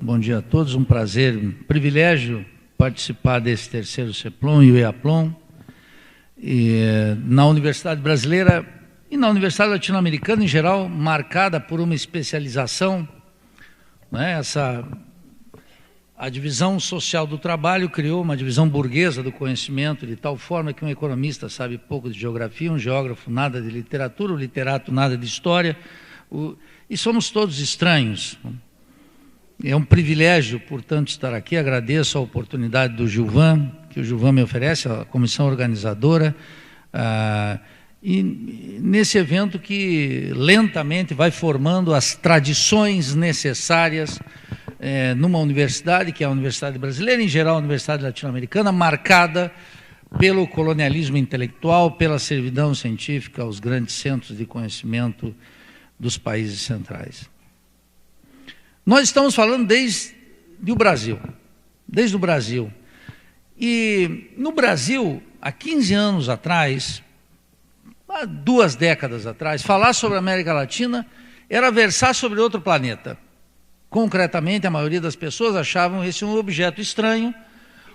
bom dia a todos. Um prazer, um privilégio participar desse terceiro CEPLOM e o EAPLOM. Na Universidade Brasileira e na Universidade Latino-Americana, em geral, marcada por uma especialização, né? A divisão social do trabalho criou uma divisão burguesa do conhecimento, de tal forma que um economista sabe pouco de geografia, um geógrafo nada de literatura, um literato nada de história, e somos todos estranhos. É um privilégio, portanto, estar aqui. Agradeço a oportunidade do Gilvan, que o Gilvan me oferece, a comissão organizadora, e nesse evento que lentamente vai formando as tradições necessárias numa universidade, que é a Universidade Brasileira, em geral a Universidade Latino-Americana, marcada pelo colonialismo intelectual, pela servidão científica aos grandes centros de conhecimento dos países centrais. Nós estamos falando desde o Brasil. E no Brasil, há 15 anos atrás, há 2 décadas atrás, falar sobre a América Latina era versar sobre outro planeta. Concretamente, a maioria das pessoas achavam esse um objeto estranho,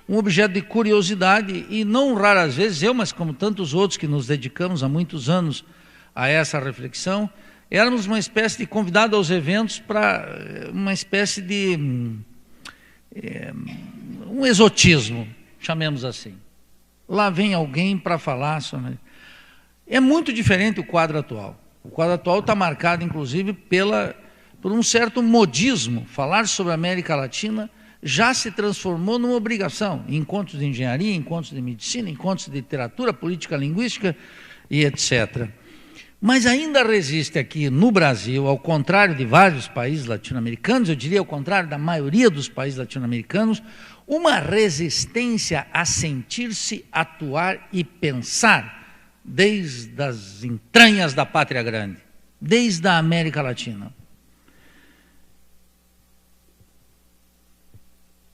um objeto de curiosidade, e não raras vezes eu, mas como tantos outros que nos dedicamos há muitos anos a essa reflexão, éramos uma espécie de convidado aos eventos para uma espécie de um exotismo, chamemos assim. Lá vem alguém para falar sobre... É muito diferente o quadro atual. O quadro atual está marcado, inclusive, por um certo modismo. Falar sobre a América Latina já se transformou numa obrigação. Encontros de engenharia, encontros de medicina, encontros de literatura, política linguística e etc. Mas ainda resiste aqui no Brasil, ao contrário de vários países latino-americanos, eu diria ao contrário da maioria dos países latino-americanos, uma resistência a sentir-se, atuar e pensar desde as entranhas da pátria grande, desde a América Latina.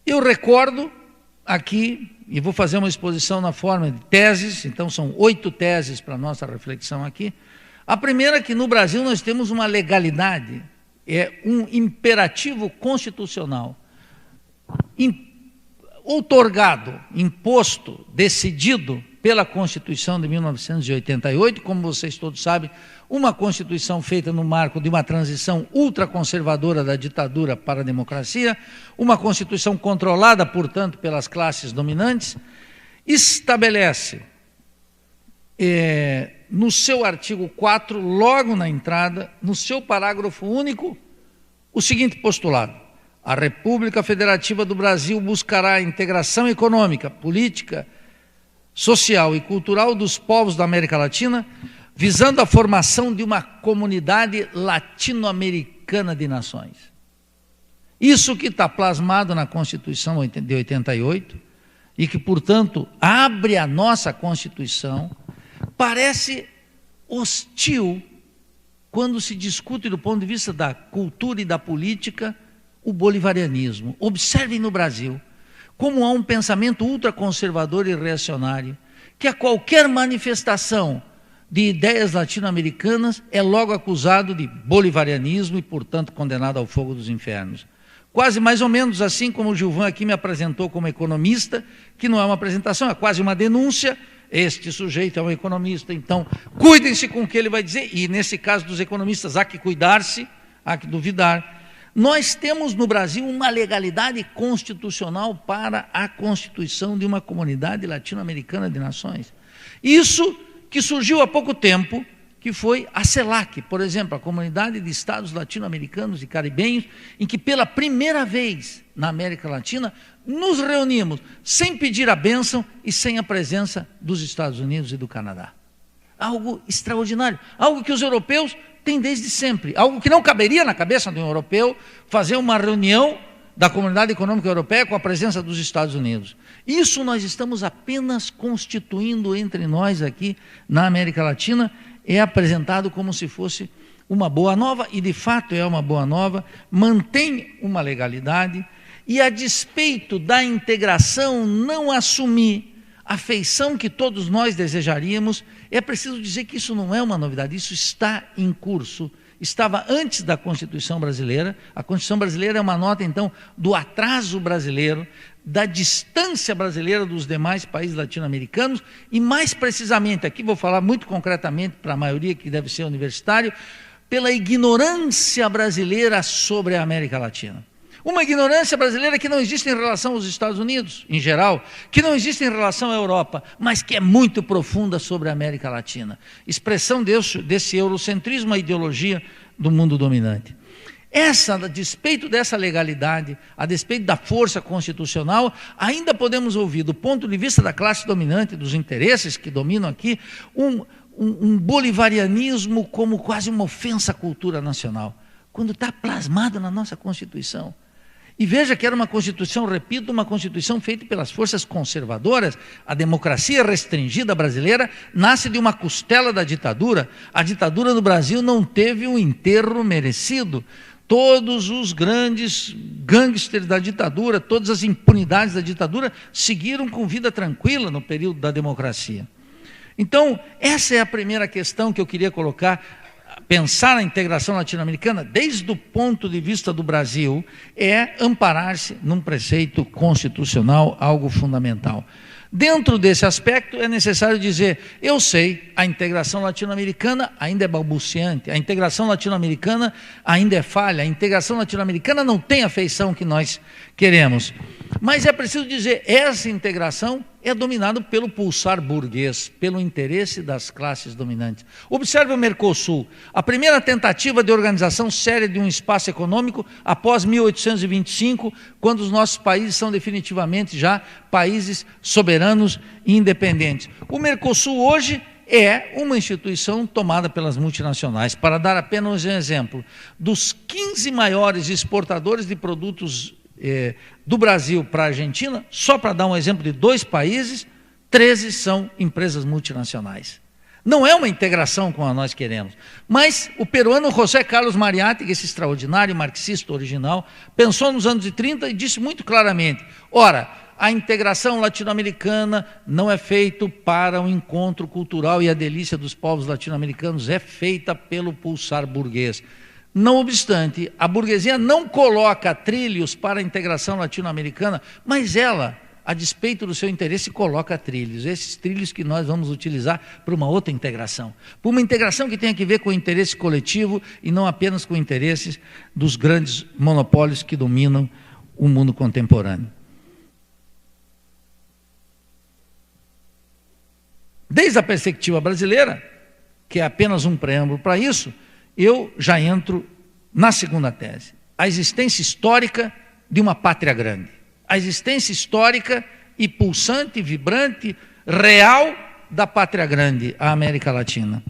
Eu recordo aqui, e vou fazer uma exposição na forma de teses, então são 8 teses para a nossa reflexão aqui. A primeira é que no Brasil nós temos uma legalidade, é um imperativo constitucional, outorgado, imposto, decidido pela Constituição de 1988, como vocês todos sabem, uma Constituição feita no marco de uma transição ultraconservadora da ditadura para a democracia, uma Constituição controlada, portanto, pelas classes dominantes, estabelece, no seu artigo 4, logo na entrada, no seu parágrafo único, o seguinte postulado: a República Federativa do Brasil buscará a integração econômica, política, social e cultural dos povos da América Latina, visando a formação de uma comunidade latino-americana de nações. Isso que está plasmado na Constituição de 88 e que, portanto, abre a nossa Constituição, parece hostil quando se discute do ponto de vista da cultura e da política o bolivarianismo. Observem no Brasil como há um pensamento ultraconservador e reacionário, que a qualquer manifestação de ideias latino-americanas é logo acusado de bolivarianismo e, portanto, condenado ao fogo dos infernos. Quase mais ou menos assim como o Gilvan aqui me apresentou como economista, que não é uma apresentação, é quase uma denúncia. Este sujeito é um economista, então cuidem-se com o que ele vai dizer, e nesse caso dos economistas há que cuidar-se, há que duvidar. Nós temos no Brasil uma legalidade constitucional para a constituição de uma comunidade latino-americana de nações. Isso que surgiu há pouco tempo, que foi a CELAC, por exemplo, a Comunidade de Estados Latino-Americanos e Caribenhos, em que pela primeira vez na América Latina nos reunimos sem pedir a bênção e sem a presença dos Estados Unidos e do Canadá. Algo extraordinário, algo que os europeus têm desde sempre, algo que não caberia na cabeça de um europeu fazer uma reunião da Comunidade Econômica Europeia com a presença dos Estados Unidos. Isso nós estamos apenas constituindo entre nós aqui na América Latina, é apresentado como se fosse uma boa nova, e de fato é uma boa nova, mantém uma legalidade, e a despeito da integração não assumir a feição que todos nós desejaríamos, é preciso dizer que isso não é uma novidade, isso está em curso estava antes da Constituição brasileira. A Constituição brasileira é uma nota, então, do atraso brasileiro, da distância brasileira dos demais países latino-americanos e, mais precisamente, aqui vou falar muito concretamente para a maioria que deve ser universitário, pela ignorância brasileira sobre a América Latina. Uma ignorância brasileira que não existe em relação aos Estados Unidos, em geral, que não existe em relação à Europa, mas que é muito profunda sobre a América Latina. Expressão desse eurocentrismo, a ideologia do mundo dominante. A despeito dessa legalidade, a despeito da força constitucional, ainda podemos ouvir, do ponto de vista da classe dominante, dos interesses que dominam aqui, um bolivarianismo como quase uma ofensa à cultura nacional, quando está plasmado na nossa Constituição. E veja que era uma Constituição, repito, uma Constituição feita pelas forças conservadoras. A democracia restringida brasileira nasce de uma costela da ditadura. A ditadura no Brasil não teve um enterro merecido. Todos os grandes gangsters da ditadura, todas as impunidades da ditadura seguiram com vida tranquila no período da democracia. Então, essa é a primeira questão que eu queria colocar. Pensar a integração latino-americana, desde o ponto de vista do Brasil, é amparar-se num preceito constitucional, algo fundamental. Dentro desse aspecto, é necessário dizer, eu sei, a integração latino-americana ainda é balbuciante, a integração latino-americana ainda é falha, a integração latino-americana não tem a feição que nós queremos. Mas é preciso dizer, essa integração é dominada pelo pulsar burguês, pelo interesse das classes dominantes. Observe o Mercosul, a primeira tentativa de organização séria de um espaço econômico após 1825, quando os nossos países são definitivamente já países soberanos e independentes. O Mercosul hoje é uma instituição tomada pelas multinacionais. Para dar apenas um exemplo, dos 15 maiores exportadores de produtos do Brasil para a Argentina, só para dar um exemplo de 2 países, 13 são empresas multinacionais. Não é uma integração como nós queremos. Mas o peruano José Carlos Mariátegui, esse extraordinário marxista original, pensou nos anos 30 e disse muito claramente, ora, a integração latino-americana não é feita para o encontro cultural e a delícia dos povos latino-americanos, é feita pelo pulsar burguês. Não obstante, a burguesia não coloca trilhos para a integração latino-americana, mas ela, a despeito do seu interesse, coloca trilhos. Esses trilhos que nós vamos utilizar para uma outra integração. Para uma integração que tenha que ver com o interesse coletivo e não apenas com interesses dos grandes monopólios que dominam o mundo contemporâneo. Desde a perspectiva brasileira, que é apenas um preâmbulo para isso, eu já entro na segunda tese. A existência histórica de uma pátria grande. A existência histórica e pulsante, vibrante, real da pátria grande, a América Latina.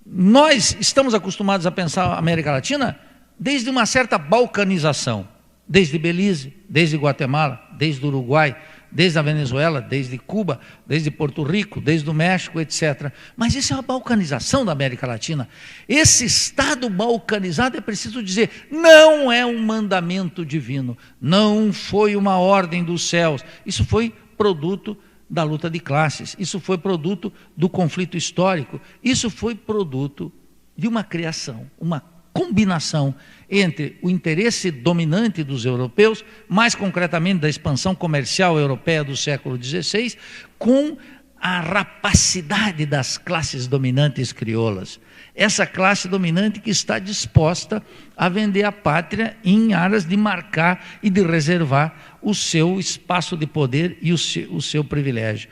Nós estamos acostumados a pensar a América Latina desde uma certa balcanização. Desde Belize, desde Guatemala, desde o Uruguai, desde a Venezuela, desde Cuba, desde Porto Rico, desde o México, etc. Mas isso é uma balcanização da América Latina. Esse estado balcanizado, é preciso dizer, não é um mandamento divino, não foi uma ordem dos céus, isso foi produto da luta de classes, isso foi produto do conflito histórico, isso foi produto de uma criação, uma combinação entre o interesse dominante dos europeus, mais concretamente da expansão comercial europeia do século XVI, com a rapacidade das classes dominantes crioulas. Essa classe dominante que está disposta a vender a pátria em aras de marcar e de reservar o seu espaço de poder e o seu privilégio.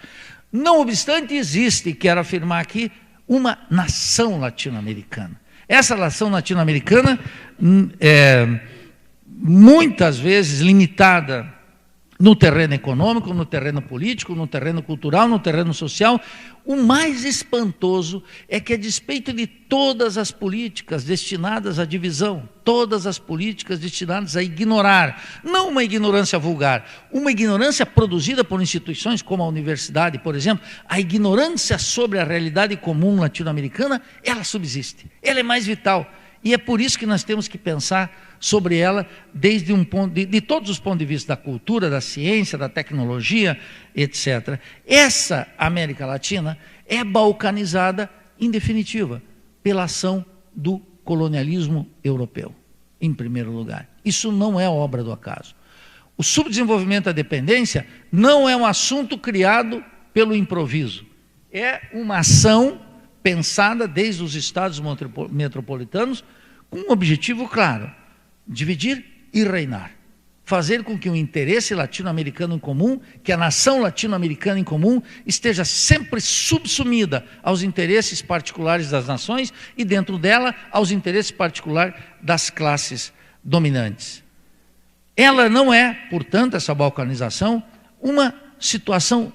Não obstante, existe, quero afirmar aqui, uma nação latino-americana. Essa nação latino-americana é muitas vezes limitada no terreno econômico, no terreno político, no terreno cultural, no terreno social. O mais espantoso é que, a despeito de todas as políticas destinadas à divisão, todas as políticas destinadas a ignorar, não uma ignorância vulgar, uma ignorância produzida por instituições como a universidade, por exemplo, a ignorância sobre a realidade comum latino-americana, ela subsiste, ela é mais vital. E é por isso que nós temos que pensar sobre ela desde um ponto de todos os pontos de vista da cultura, da ciência, da tecnologia, etc. Essa América Latina é balcanizada, em definitiva, pela ação do colonialismo europeu, em primeiro lugar. Isso não é obra do acaso. O subdesenvolvimento da dependência não é um assunto criado pelo improviso. É uma ação pensada desde os estados metropolitanos com um objetivo claro: dividir e reinar. Fazer com que o interesse latino-americano em comum, que a nação latino-americana em comum, esteja sempre subsumida aos interesses particulares das nações e, dentro dela, aos interesses particulares das classes dominantes. Ela não é, portanto, essa balcanização, uma situação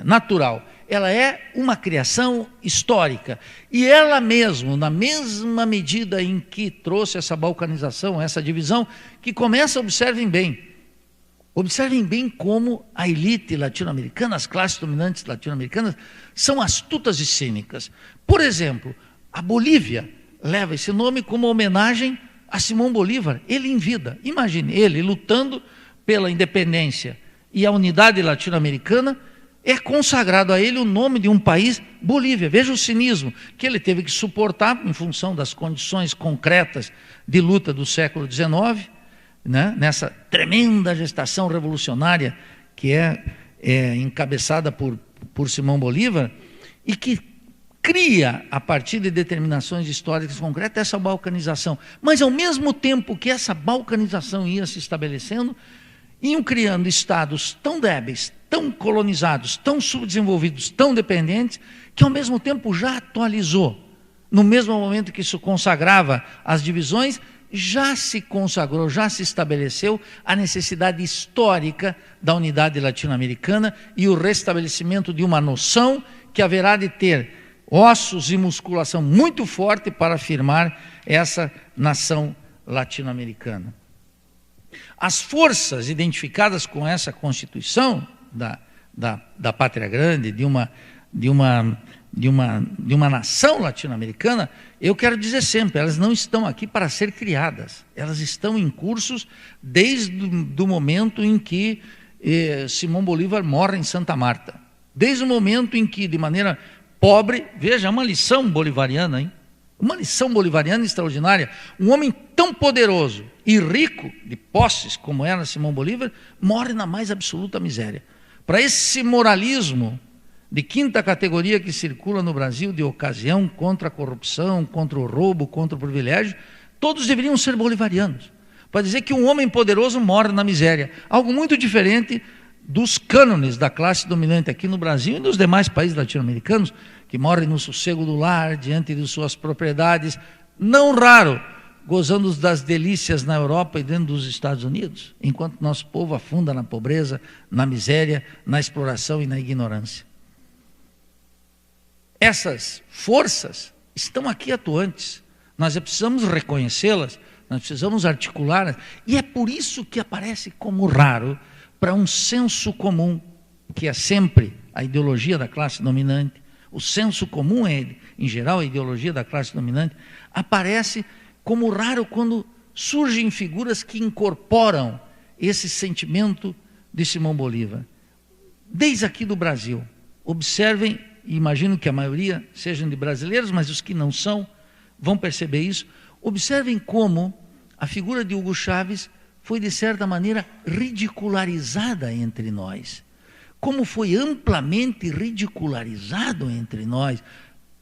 natural. Ela é uma criação histórica. E ela mesmo, na mesma medida em que trouxe essa balcanização, essa divisão, que começa, observem bem como a elite latino-americana, as classes dominantes latino-americanas, são astutas e cínicas. Por exemplo, a Bolívia leva esse nome como homenagem a Simão Bolívar, ele em vida. Imagine, ele lutando pela independência e a unidade latino-americana, é consagrado a ele o nome de um país, Bolívia. Veja o cinismo que ele teve que suportar em função das condições concretas de luta do século XIX, né? Nessa tremenda gestação revolucionária que é encabeçada por Simão Bolívar e que cria, a partir de determinações históricas concretas, essa balcanização. Mas, ao mesmo tempo que essa balcanização ia se estabelecendo, iam criando estados tão débeis, tão colonizados, tão subdesenvolvidos, tão dependentes, que ao mesmo tempo já atualizou. No mesmo momento que isso consagrava as divisões, já se consagrou, já se estabeleceu a necessidade histórica da unidade latino-americana e o restabelecimento de uma noção que haverá de ter ossos e musculação muito forte para afirmar essa nação latino-americana. As forças identificadas com essa constituição da Pátria Grande, de uma nação latino-americana, eu quero dizer sempre, elas não estão aqui para ser criadas, elas estão em cursos desde o momento em que Simão Bolívar morre em Santa Marta. Desde o momento em que, de maneira pobre, veja, uma lição bolivariana, hein? Uma lição bolivariana extraordinária. Um homem tão poderoso e rico de posses como era Simão Bolívar, morre na mais absoluta miséria. Para esse moralismo de quinta categoria que circula no Brasil, de ocasião contra a corrupção, contra o roubo, contra o privilégio, todos deveriam ser bolivarianos. Para dizer que um homem poderoso morre na miséria. Algo muito diferente dos cânones da classe dominante aqui no Brasil e nos demais países latino-americanos, que morrem no sossego do lar, diante de suas propriedades, não raro, gozando das delícias na Europa e dentro dos Estados Unidos, enquanto nosso povo afunda na pobreza, na miséria, na exploração e na ignorância. Essas forças estão aqui atuantes, nós precisamos reconhecê-las, nós precisamos articulá-las, e é por isso que aparece como raro para um senso comum, que é sempre a ideologia da classe dominante. O senso comum é, em geral, a ideologia da classe dominante, aparece como raro quando surgem figuras que incorporam esse sentimento de Simão Bolívar. Desde aqui do Brasil, observem, e imagino que a maioria sejam de brasileiros, mas os que não são vão perceber isso, observem como a figura de Hugo Chávez foi, de certa maneira, ridicularizada entre nós. Como foi amplamente ridicularizado entre nós,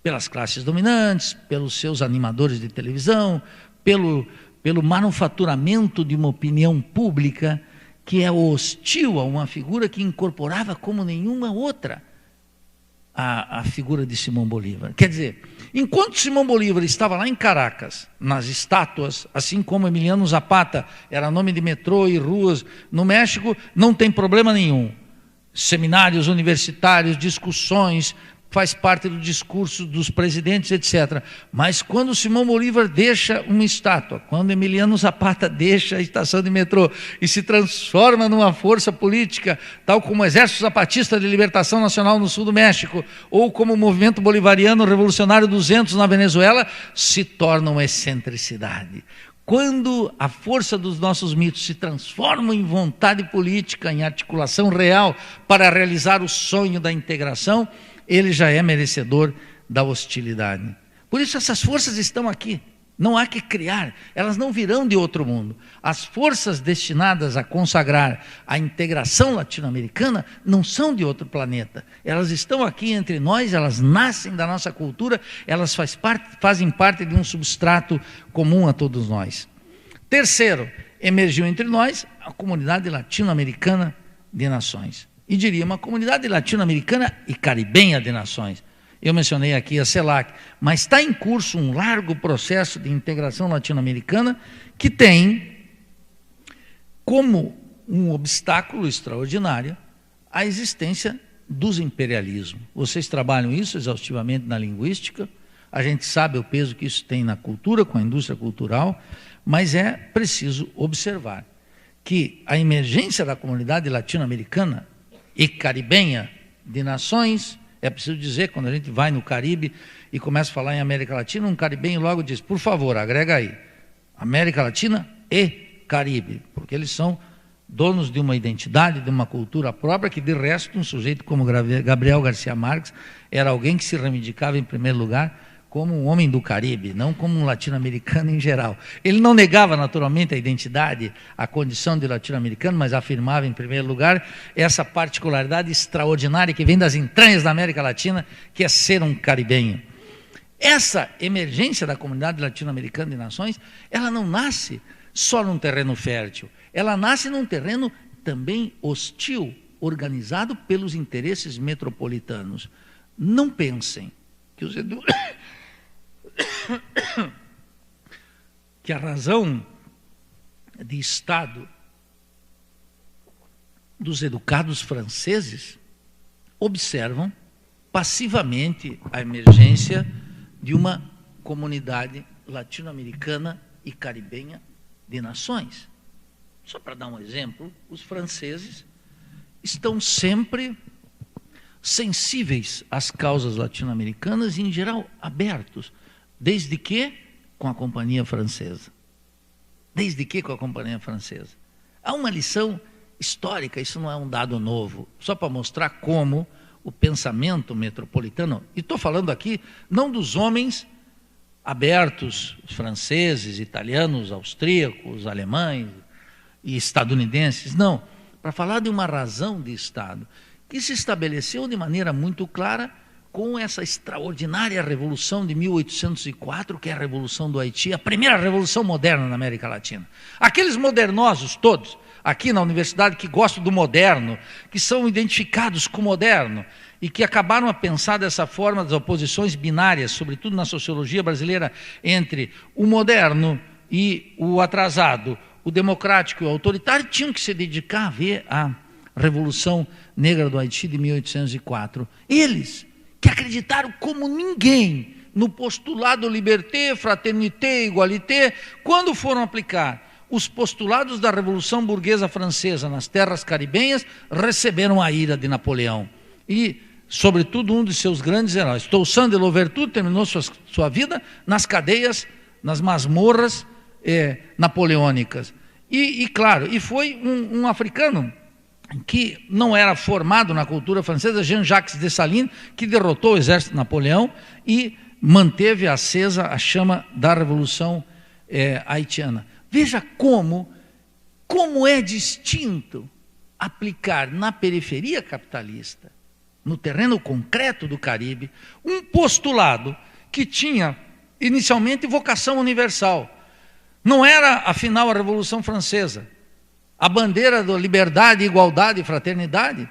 pelas classes dominantes, pelos seus animadores de televisão, pelo manufaturamento de uma opinião pública que é hostil a uma figura que incorporava como nenhuma outra a figura de Simão Bolívar. Quer dizer, enquanto Simão Bolívar estava lá em Caracas, nas estátuas, assim como Emiliano Zapata era nome de metrô e ruas, no México não tem problema nenhum. Seminários universitários, discussões, faz parte do discurso dos presidentes, etc. Mas quando Simão Bolívar deixa uma estátua, quando Emiliano Zapata deixa a estação de metrô e se transforma numa força política, tal como o Exército Zapatista de Libertação Nacional no sul do México, ou como o Movimento Bolivariano Revolucionário 200 na Venezuela, se torna uma excentricidade. Quando a força dos nossos mitos se transforma em vontade política, em articulação real para realizar o sonho da integração, ele já é merecedor da hostilidade. Por isso essas forças estão aqui. Não há que criar, elas não virão de outro mundo. As forças destinadas a consagrar a integração latino-americana não são de outro planeta. Elas estão aqui entre nós, elas nascem da nossa cultura, elas fazem parte de um substrato comum a todos nós. Terceiro, emergiu entre nós a comunidade latino-americana de nações. E diria, uma comunidade latino-americana e caribenha de nações. Eu mencionei aqui a CELAC, mas está em curso um largo processo de integração latino-americana que tem como um obstáculo extraordinário a existência dos imperialismos. Vocês trabalham isso exaustivamente na linguística, a gente sabe o peso que isso tem na cultura, com a indústria cultural, mas é preciso observar que a emergência da comunidade latino-americana e caribenha de nações. É preciso dizer, quando a gente vai no Caribe e começa a falar em América Latina, um caribenho logo diz, por favor, agrega aí, América Latina e Caribe, porque eles são donos de uma identidade, de uma cultura própria, que de resto, um sujeito como Gabriel Garcia Marques era alguém que se reivindicava em primeiro lugar como um homem do Caribe, não como um latino-americano em geral. Ele não negava naturalmente a identidade, a condição de latino-americano, mas afirmava em primeiro lugar essa particularidade extraordinária que vem das entranhas da América Latina, que é ser um caribenho. Essa emergência da comunidade latino-americana de nações, ela não nasce só num terreno fértil, ela nasce num terreno também hostil, organizado pelos interesses metropolitanos. Não pensem que os que a razão de Estado dos educados franceses observam passivamente a emergência de uma comunidade latino-americana e caribenha de nações. Só para dar um exemplo, os franceses estão sempre sensíveis às causas latino-americanas e, em geral, abertos. Desde que com a Companhia Francesa. Desde que com a Companhia Francesa. Há uma lição histórica, isso não é um dado novo, só para mostrar como o pensamento metropolitano, e estou falando aqui não dos homens abertos, franceses, italianos, austríacos, alemães e estadunidenses, não, para falar de uma razão de Estado, que se estabeleceu de maneira muito clara com essa extraordinária revolução de 1804, que é a Revolução do Haiti, a primeira revolução moderna na América Latina. Aqueles modernosos todos, aqui na universidade, que gostam do moderno, que são identificados com o moderno, e que acabaram a pensar dessa forma das oposições binárias, sobretudo na sociologia brasileira, entre o moderno e o atrasado, o democrático e o autoritário, tinham que se dedicar a ver a Revolução Negra do Haiti de 1804. Eles que acreditaram como ninguém no postulado liberté, fraternité, igualité, quando foram aplicar os postulados da Revolução Burguesa Francesa nas terras caribenhas, receberam a ira de Napoleão. E, sobretudo, um de seus grandes heróis, Toussaint de Louverture, terminou sua vida nas cadeias, nas masmorras napoleônicas. E claro, e foi um africano que não era formado na cultura francesa, Jean-Jacques Dessalines, que derrotou o exército de Napoleão e manteve acesa a chama da Revolução haitiana. Veja como é distinto aplicar na periferia capitalista, no terreno concreto do Caribe, um postulado que tinha inicialmente vocação universal. Não era, afinal, a Revolução Francesa a bandeira da liberdade, igualdade e fraternidade,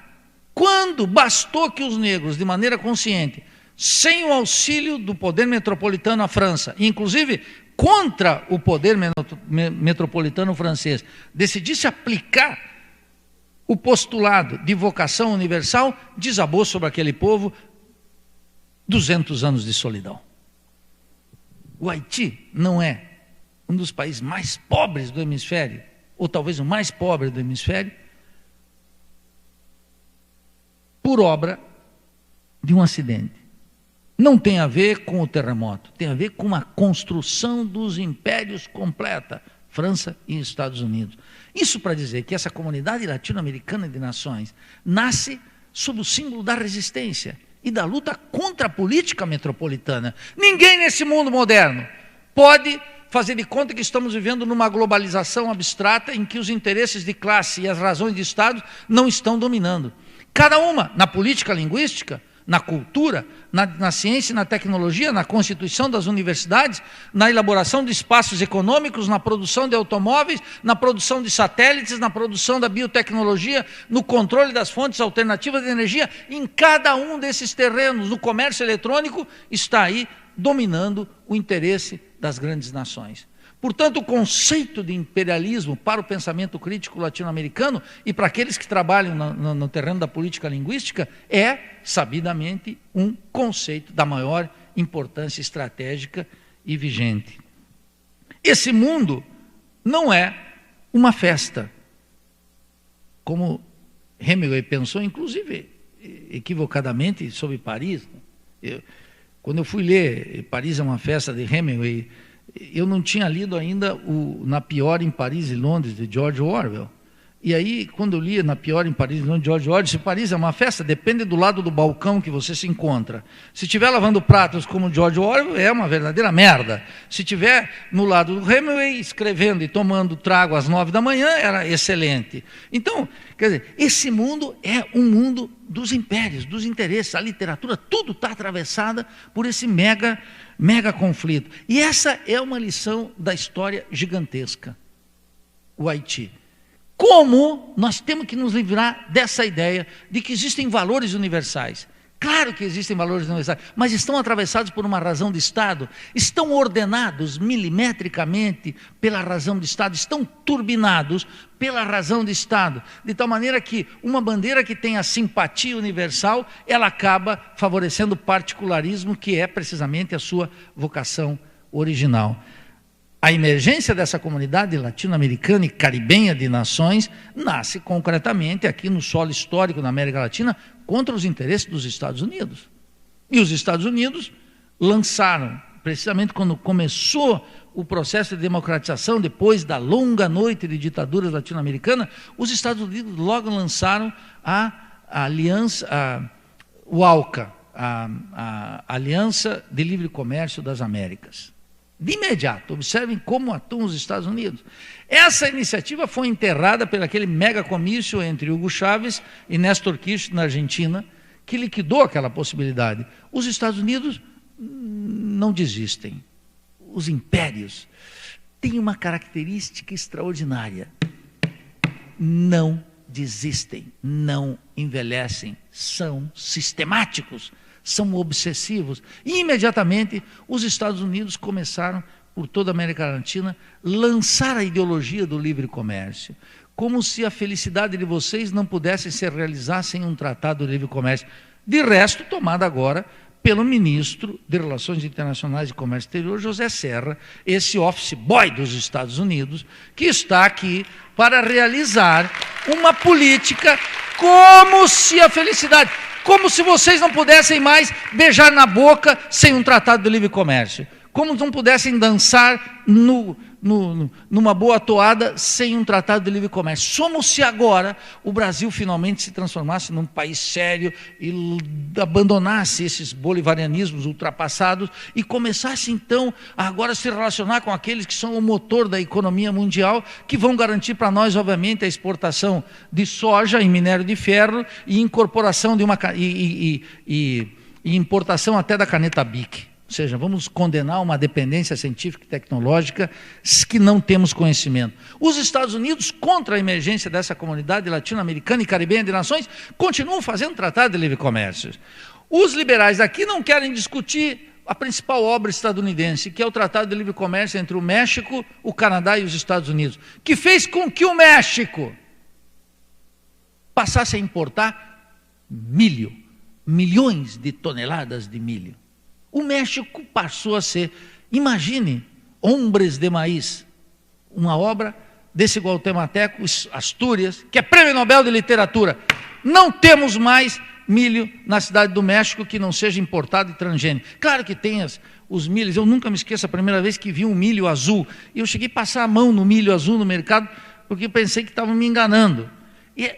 quando bastou que os negros, de maneira consciente, sem o auxílio do poder metropolitano à França, inclusive contra o poder metropolitano francês, decidisse aplicar o postulado de vocação universal, desabou sobre aquele povo 200 anos de solidão. O Haiti não é um dos países mais pobres do hemisfério, ou talvez o mais pobre do hemisfério, por obra de um acidente. Não tem a ver com o terremoto, tem a ver com a construção dos impérios completa, França e Estados Unidos. Isso para dizer que essa comunidade latino-americana de nações nasce sob o símbolo da resistência, e da luta contra a política metropolitana. Ninguém nesse mundo moderno pode fazer de conta que estamos vivendo numa globalização abstrata em que os interesses de classe e as razões de Estado não estão dominando. Cada uma, na política linguística, na cultura, na ciência e na tecnologia, na constituição das universidades, na elaboração de espaços econômicos, na produção de automóveis, na produção de satélites, na produção da biotecnologia, no controle das fontes alternativas de energia, em cada um desses terrenos, no comércio eletrônico, está aí dominando o interesse das grandes nações. Portanto, o conceito de imperialismo para o pensamento crítico latino-americano e para aqueles que trabalham no terreno da política linguística é, sabidamente, um conceito da maior importância estratégica e vigente. Esse mundo não é uma festa, como Hemingway pensou, inclusive equivocadamente, sobre Paris. Quando eu fui ler Paris é uma festa de Hemingway, eu não tinha lido ainda o Na Pior em Paris e Londres, de George Orwell. E aí, quando eu li Na Pior em Paris e Londres, de George Orwell, se Paris é uma festa, depende do lado do balcão que você se encontra. Se estiver lavando pratos como George Orwell, é uma verdadeira merda. Se estiver no lado do Hemingway, escrevendo e tomando trago às 9 da manhã, era excelente. Então, quer dizer, esse mundo é um mundo dos impérios, dos interesses, a literatura, tudo está atravessada por esse mega conflito. E essa é uma lição da história gigantesca, o Haiti. Como nós temos que nos livrar dessa ideia de que existem valores universais. Claro que existem valores universais, mas estão atravessados por uma razão de Estado, estão ordenados milimetricamente pela razão de Estado, estão turbinados pela razão de Estado, de tal maneira que uma bandeira que tem a simpatia universal, ela acaba favorecendo o particularismo, que é precisamente a sua vocação original. A emergência dessa comunidade latino-americana e caribenha de nações nasce concretamente aqui no solo histórico da América Latina contra os interesses dos Estados Unidos. E os Estados Unidos lançaram, precisamente quando começou o processo de democratização, depois da longa noite de ditadura latino-americana, os Estados Unidos logo lançaram a aliança, o ALCA, a Aliança de Livre Comércio das Américas. De imediato, observem como atuam os Estados Unidos. Essa iniciativa foi enterrada pelo aquele mega comício entre Hugo Chávez e Néstor Kirchner na Argentina, que liquidou aquela possibilidade. Os Estados Unidos não desistem. Os impérios têm uma característica extraordinária. Não desistem, não envelhecem, são sistemáticos, são obsessivos. E imediatamente os Estados Unidos começaram, por toda a América Latina, lançar a ideologia do livre comércio, como se a felicidade de vocês não pudesse ser realizada sem um tratado de livre comércio. De resto, tomada agora pelo ministro de Relações Internacionais e Comércio Exterior, José Serra, esse office boy dos Estados Unidos, que está aqui para realizar uma política como se a felicidade... Como se vocês não pudessem mais beijar na boca sem um tratado de livre comércio. Como não pudessem dançar numa boa toada sem um tratado de livre comércio. Como se agora o Brasil finalmente se transformasse num país sério e abandonasse esses bolivarianismos ultrapassados e começasse então a agora se relacionar com aqueles que são o motor da economia mundial, que vão garantir para nós, obviamente, a exportação de soja e minério de ferro e incorporação de e importação até da caneta BIC. Ou seja, vamos condenar uma dependência científica e tecnológica que não temos conhecimento. Os Estados Unidos, contra a emergência dessa comunidade latino-americana e caribenha de nações, continuam fazendo tratado de livre comércio. Os liberais aqui não querem discutir a principal obra estadunidense, que é o Tratado de Livre Comércio entre o México, o Canadá e os Estados Unidos, que fez com que o México passasse a importar milho, milhões de toneladas de milho. O México passou a ser, imagine, Hombres de Maíz, uma obra desse guatemalteco, Astúrias, que é Prêmio Nobel de Literatura. Não temos mais milho na cidade do México que não seja importado e transgênico. Claro que tem os milhos, eu nunca me esqueço a primeira vez que vi um milho azul, e eu cheguei a passar a mão no milho azul no mercado, porque eu pensei que estavam me enganando. E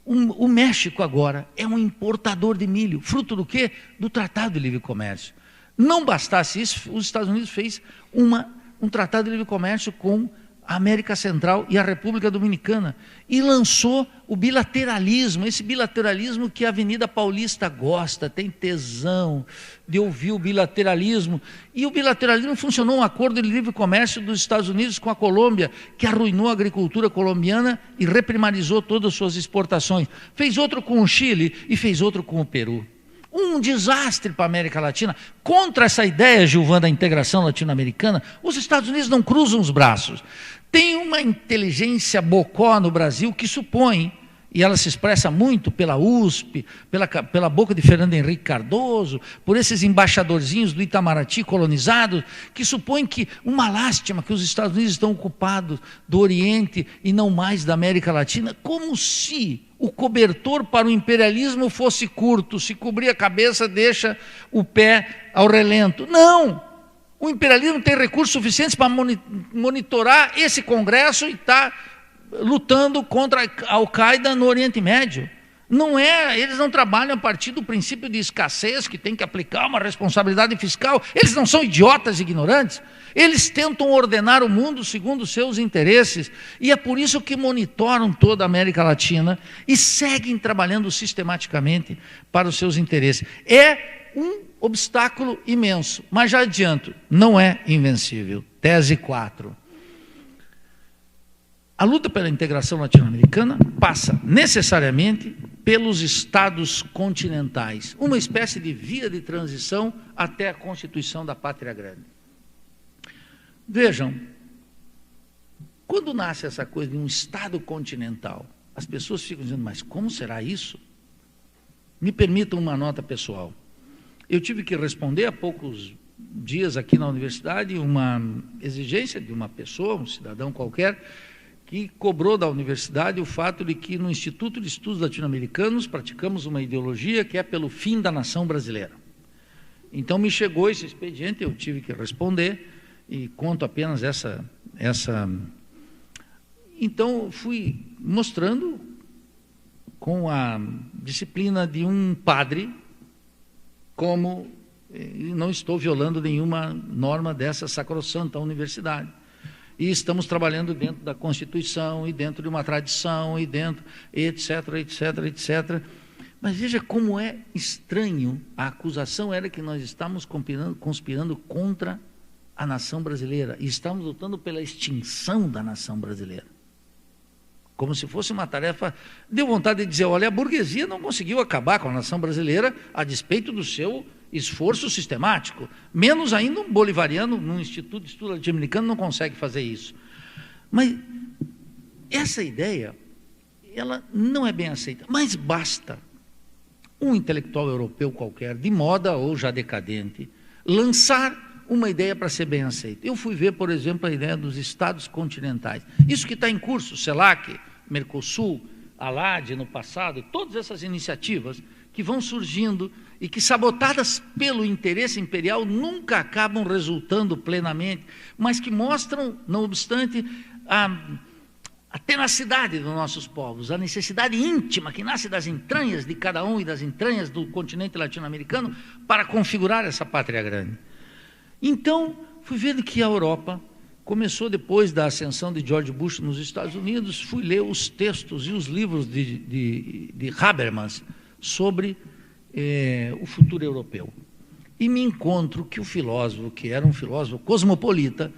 O México agora é um importador de milho, fruto do quê? Do Tratado de Livre Comércio. Não bastasse isso, os Estados Unidos fez um Tratado de Livre Comércio com a América Central e a República Dominicana e lançou o bilateralismo, esse bilateralismo que a Avenida Paulista gosta, tem tesão de ouvir o bilateralismo. E o bilateralismo funcionou um acordo de livre comércio dos Estados Unidos com a Colômbia, que arruinou a agricultura colombiana e reprimarizou todas as suas exportações. Fez outro com o Chile e fez outro com o Peru. Um desastre para a América Latina. Contra essa ideia, Gilvan, da integração latino-americana, os Estados Unidos não cruzam os braços. Tem uma inteligência bocó no Brasil que supõe, e ela se expressa muito pela USP, pela boca de Fernando Henrique Cardoso, por esses embaixadorzinhos do Itamaraty colonizados, que supõem que uma lástima que os Estados Unidos estão ocupados do Oriente e não mais da América Latina, como se o cobertor para o imperialismo fosse curto, se cobrir a cabeça deixa o pé ao relento. Não! O imperialismo tem recursos suficientes para monitorar esse Congresso e está lutando contra a Al-Qaeda no Oriente Médio. Não é, eles não trabalham a partir do princípio de escassez, que tem que aplicar uma responsabilidade fiscal. Eles não são idiotas ignorantes. Eles tentam ordenar o mundo segundo os seus interesses. E é por isso que monitoram toda a América Latina e seguem trabalhando sistematicamente para os seus interesses. É um obstáculo imenso, mas já adianto, não é invencível. Tese 4. A luta pela integração latino-americana passa necessariamente pelos estados continentais, uma espécie de via de transição até a constituição da Pátria Grande. Vejam, quando nasce essa coisa de um estado continental, as pessoas ficam dizendo, mas como será isso? Me permitam uma nota pessoal. Eu tive que responder há poucos dias aqui na universidade uma exigência de uma pessoa, um cidadão qualquer, que cobrou da universidade o fato de que no Instituto de Estudos Latino-Americanos praticamos uma ideologia que é pelo fim da nação brasileira. Então me chegou esse expediente, eu tive que responder e conto apenas essa... Então fui mostrando com a disciplina de um padre como não estou violando nenhuma norma dessa sacrossanta universidade. E estamos trabalhando dentro da Constituição, e dentro de uma tradição, e dentro, etc, etc, etc. Mas veja como é estranho, a acusação era que nós estamos conspirando contra a nação brasileira, e estamos lutando pela extinção da nação brasileira. Como se fosse uma tarefa, deu vontade de dizer, olha, a burguesia não conseguiu acabar com a nação brasileira a despeito do seu esforço sistemático, menos ainda um bolivariano num Instituto de Estudo Latino-Americano não consegue fazer isso. Mas essa ideia, ela não é bem aceita, mas basta um intelectual europeu qualquer, de moda ou já decadente, lançar uma ideia para ser bem aceita. Eu fui ver, por exemplo, a ideia dos estados continentais. Isso que está em curso, CELAC, Mercosul, ALAD no passado, todas essas iniciativas que vão surgindo e que, sabotadas pelo interesse imperial, nunca acabam resultando plenamente, mas que mostram, não obstante, a tenacidade dos nossos povos, a necessidade íntima que nasce das entranhas de cada um e das entranhas do continente latino-americano para configurar essa pátria grande. Então, fui vendo que a Europa começou depois da ascensão de George Bush nos Estados Unidos, fui ler os textos e os livros de Habermas sobre o futuro europeu. E me encontro que o filósofo, que era um filósofo cosmopolita,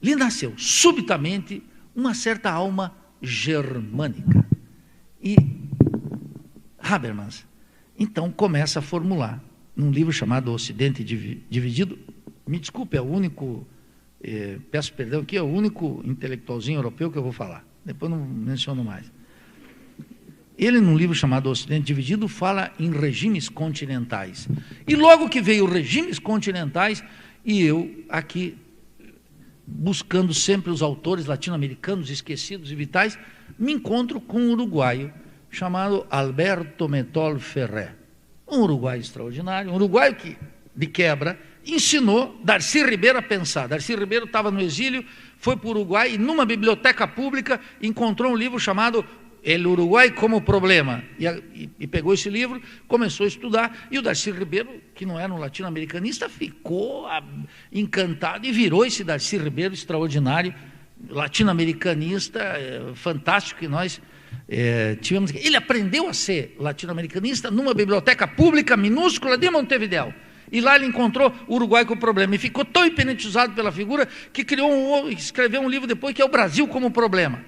lhe nasceu subitamente uma certa alma germânica. E Habermas, então, começa a formular, num livro chamado Ocidente Dividido, me desculpe, é o único, peço perdão aqui, é o único intelectualzinho europeu que eu vou falar, depois não menciono mais. Ele, num livro chamado Ocidente Dividido, fala em regimes continentais. E logo que veio regimes continentais, e eu aqui, buscando sempre os autores latino-americanos esquecidos e vitais, me encontro com um uruguaio chamado Alberto Metol Ferrer. Um uruguaio extraordinário, um uruguaio que, de quebra, ensinou Darcy Ribeiro a pensar. Darcy Ribeiro estava no exílio, foi para o Uruguai e numa biblioteca pública encontrou um livro chamado El Uruguai como Problema, e pegou esse livro, começou a estudar, e o Darcy Ribeiro, que não era um latino-americanista, ficou encantado e virou esse Darcy Ribeiro extraordinário, latino-americanista, fantástico, que nós tivemos. Ele aprendeu a ser latino-americanista numa biblioteca pública minúscula de Montevidéu. E lá ele encontrou o Uruguai com Problema. E ficou tão hipnotizado pela figura que escreveu um livro depois que é o Brasil como Problema.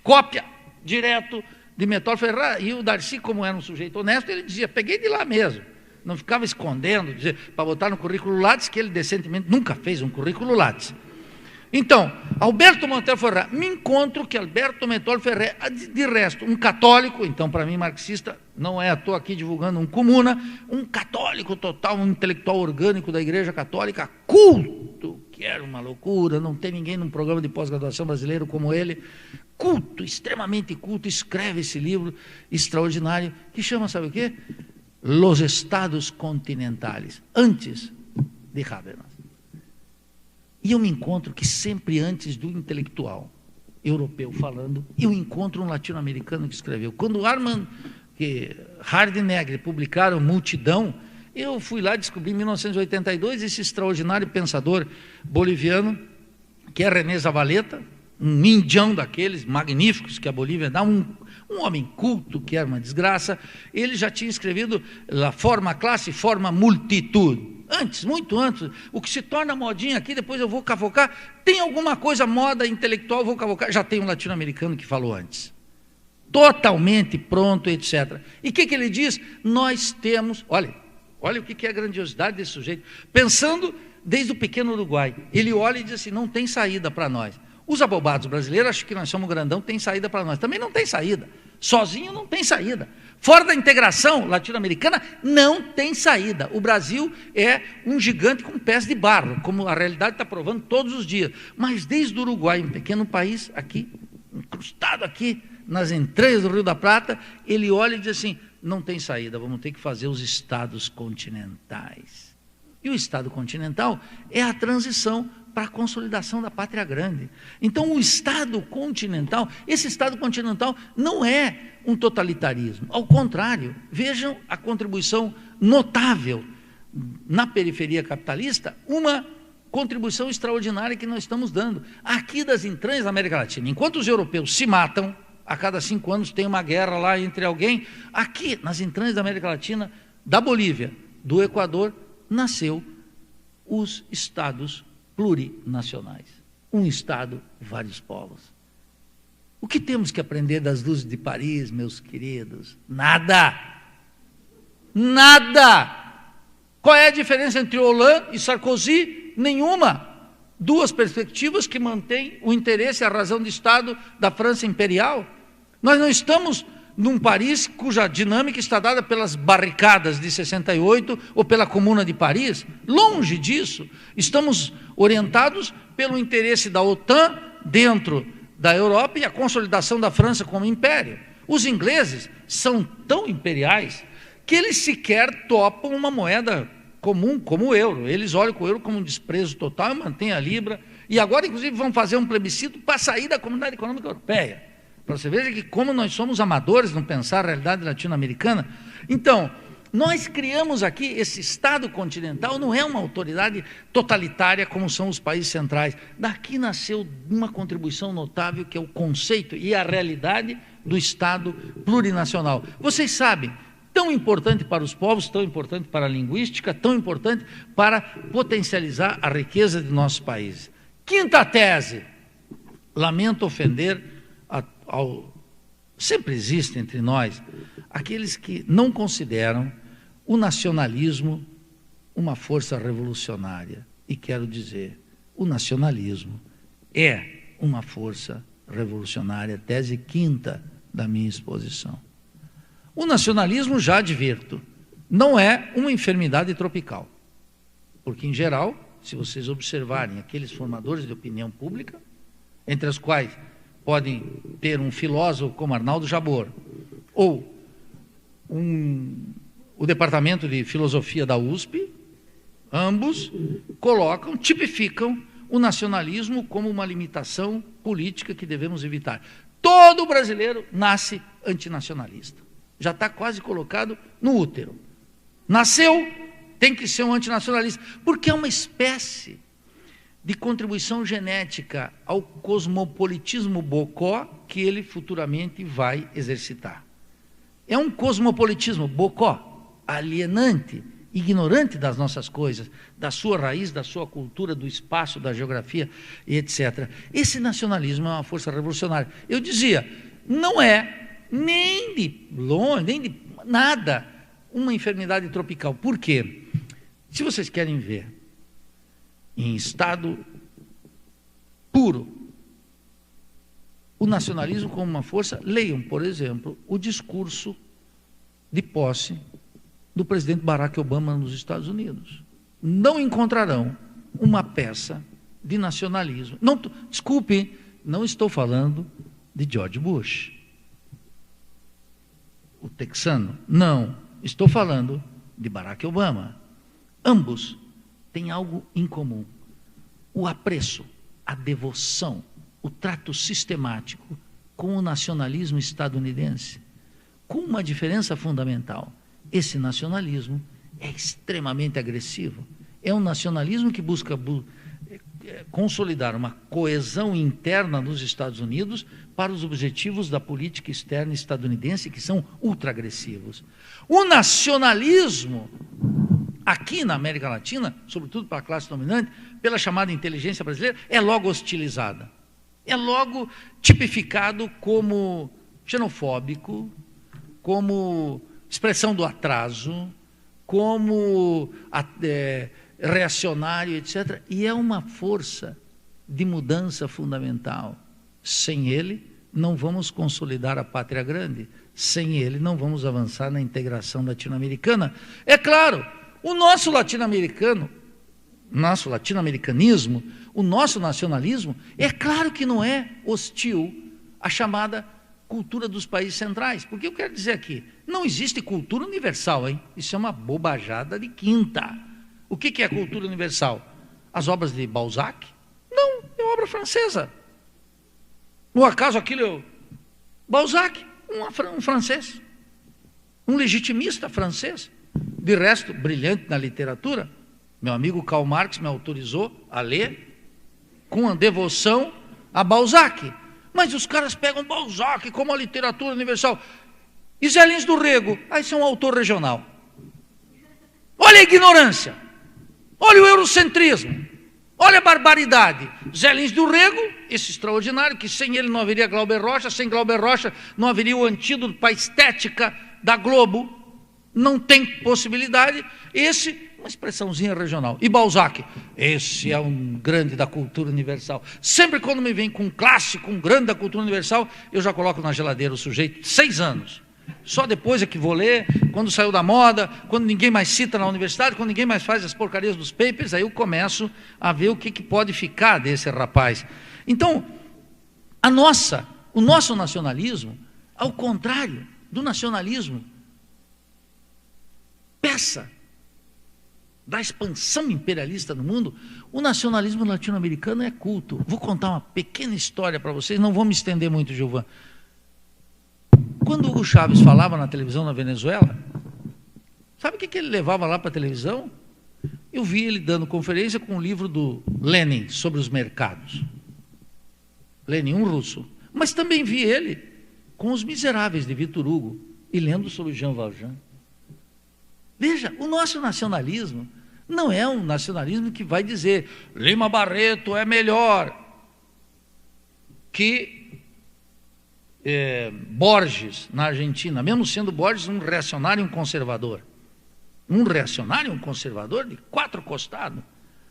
Cópia direto de Metófilo Ferreira. E o Darcy, como era um sujeito honesto, ele dizia, peguei de lá mesmo. Não ficava escondendo, para botar no currículo Lattes, que ele decentemente nunca fez um currículo Lattes. Então, Alberto Metófilo Ferreira, me encontro que Alberto Metófilo Ferreira, de resto, um católico, então para mim marxista, não é, estou aqui divulgando um comuna, um católico total, um intelectual orgânico da Igreja Católica, culto, que era uma loucura, não tem ninguém num programa de pós-graduação brasileiro como ele, culto, extremamente culto, escreve esse livro extraordinário, que chama, sabe o quê? Los Estados Continentales, antes de Habermas. E eu me encontro que sempre antes do intelectual europeu falando, eu encontro um latino-americano que escreveu. Quando Armand Hardinegger publicaram Multidão, eu fui lá e descobri em 1982 esse extraordinário pensador boliviano, que é René Zavaleta, um indião daqueles magníficos que a Bolívia dá, um homem culto, que era uma desgraça. Ele já tinha escrevido La Forma Classe, Forma Multitude. Antes, muito antes, o que se torna modinha aqui, depois eu vou cavocar, tem alguma coisa, moda intelectual, eu vou cavocar, já tem um latino-americano que falou antes. Totalmente pronto, etc. E o que ele diz? Nós temos, olha o que é a grandiosidade desse sujeito, pensando desde o pequeno Uruguai, ele olha e diz assim, não tem saída para nós. Os abobados brasileiros acham que nós somos grandão, tem saída para nós. Também não tem saída. Sozinho não tem saída. Fora da integração latino-americana, não tem saída. O Brasil é um gigante com pés de barro, como a realidade está provando todos os dias. Mas desde o Uruguai, um pequeno país, aqui, incrustado aqui, nas entranhas do Rio da Prata, ele olha e diz assim, não tem saída, vamos ter que fazer os estados continentais. E o estado continental é a transição para a consolidação da pátria grande. Então, o Estado continental, esse Estado continental não é um totalitarismo. Ao contrário, vejam a contribuição notável na periferia capitalista, uma contribuição extraordinária que nós estamos dando. Aqui das entranhas da América Latina, enquanto os europeus se matam, a cada 5 anos tem uma guerra lá entre alguém, aqui nas entranhas da América Latina, da Bolívia, do Equador, nasceu os Estados plurinacionais. Um Estado, vários povos. O que temos que aprender das luzes de Paris, meus queridos? Nada! Nada! Qual é a diferença entre Hollande e Sarkozy? Nenhuma. Duas perspectivas que mantêm o interesse e a razão de Estado da França imperial. Nós não estamos num Paris cuja dinâmica está dada pelas barricadas de 68 ou pela Comuna de Paris. Longe disso. Estamos orientados pelo interesse da OTAN dentro da Europa e a consolidação da França como império. Os ingleses são tão imperiais que eles sequer topam uma moeda comum como o euro. Eles olham o euro como um desprezo total e mantêm a libra. E agora, inclusive, vão fazer um plebiscito para sair da Comunidade Econômica Europeia. Para você ver que como nós somos amadores no pensar a realidade latino-americana. Então, nós criamos aqui esse Estado continental, não é uma autoridade totalitária como são os países centrais. Daqui nasceu uma contribuição notável que é o conceito e a realidade do Estado plurinacional. Vocês sabem, tão importante para os povos, tão importante para a linguística, tão importante para potencializar a riqueza de nossos países. Quinta tese, lamento ofender sempre existe entre nós aqueles que não consideram o nacionalismo uma força revolucionária. E quero dizer, o nacionalismo é uma força revolucionária, tese quinta da minha exposição. O nacionalismo, já advirto, não é uma enfermidade tropical, porque, em geral, se vocês observarem aqueles formadores de opinião pública, entre os quais podem ter um filósofo como Arnaldo Jabor, ou o Departamento de Filosofia da USP, ambos tipificam o nacionalismo como uma limitação política que devemos evitar. Todo brasileiro nasce antinacionalista. Já está quase colocado no útero. Nasceu, tem que ser um antinacionalista, porque é uma espécie de contribuição genética ao cosmopolitismo bocó que ele futuramente vai exercitar. É um cosmopolitismo bocó, alienante, ignorante das nossas coisas, da sua raiz, da sua cultura, do espaço, da geografia, e etc. Esse nacionalismo é uma força revolucionária. Eu dizia, não é nem de longe, nem de nada, uma enfermidade tropical. Por quê? Se vocês querem ver em estado puro o nacionalismo como uma força, leiam, por exemplo, o discurso de posse do presidente Barack Obama nos Estados Unidos. Não encontrarão uma peça de nacionalismo. Não, desculpe, não estou falando de George Bush, o texano. Não, estou falando de Barack Obama. Ambos têm algo em comum: o apreço, a devoção, o trato sistemático com o nacionalismo estadunidense, com uma diferença fundamental. Esse nacionalismo é extremamente agressivo. É um nacionalismo que busca consolidar uma coesão interna nos Estados Unidos para os objetivos da política externa estadunidense, que são ultra-agressivos. O nacionalismo, aqui na América Latina, sobretudo para a classe dominante, pela chamada inteligência brasileira, é logo hostilizada. É logo tipificado como xenofóbico, como expressão do atraso, como reacionário, etc. E é uma força de mudança fundamental. Sem ele, não vamos consolidar a pátria grande. Sem ele, não vamos avançar na integração latino-americana. É claro, o nosso latino-americanismo, o nosso nacionalismo, é claro que não é hostil à chamada cultura dos países centrais. Porque eu quero dizer aqui, não existe cultura universal, hein? Isso é uma bobajada de quinta. O que é a cultura universal? As obras de Balzac? Não, é obra francesa. No acaso aquilo, Balzac, um francês, um legitimista francês, de resto, brilhante na literatura. Meu amigo Karl Marx me autorizou a ler com a devoção a Balzac. Mas os caras pegam Balzac como a literatura universal. E Zé Lins do Rego, esse é um autor regional. Olha a ignorância, olha o eurocentrismo, olha a barbaridade. Zé Lins do Rego, esse extraordinário, que sem ele não haveria Glauber Rocha, sem Glauber Rocha não haveria o antídoto para a estética da Globo, não tem possibilidade. Esse, uma expressãozinha regional. E Balzac, esse é um grande da cultura universal. Sempre quando me vem com um clássico, um grande da cultura universal, eu já coloco na geladeira o sujeito, 6 anos. Só depois é que vou ler, quando saiu da moda, quando ninguém mais cita na universidade, quando ninguém mais faz as porcarias dos papers, aí eu começo a ver o que pode ficar desse rapaz. Então, o nosso nacionalismo, ao contrário do nacionalismo, peça da expansão imperialista no mundo, o nacionalismo latino-americano é culto. Vou contar uma pequena história para vocês, não vou me estender muito, Gilvan. Quando Hugo Chávez falava na televisão na Venezuela, sabe o que ele levava lá para a televisão? Eu vi ele dando conferência com o livro do Lenin sobre os mercados. Lenin, um russo. Mas também vi ele com Os Miseráveis, de Victor Hugo, e lendo sobre Jean Valjean. Veja, o nosso nacionalismo não é um nacionalismo que vai dizer Lima Barreto é melhor que Borges na Argentina, mesmo sendo Borges um reacionário e um conservador. Um reacionário e um conservador de 4 costados,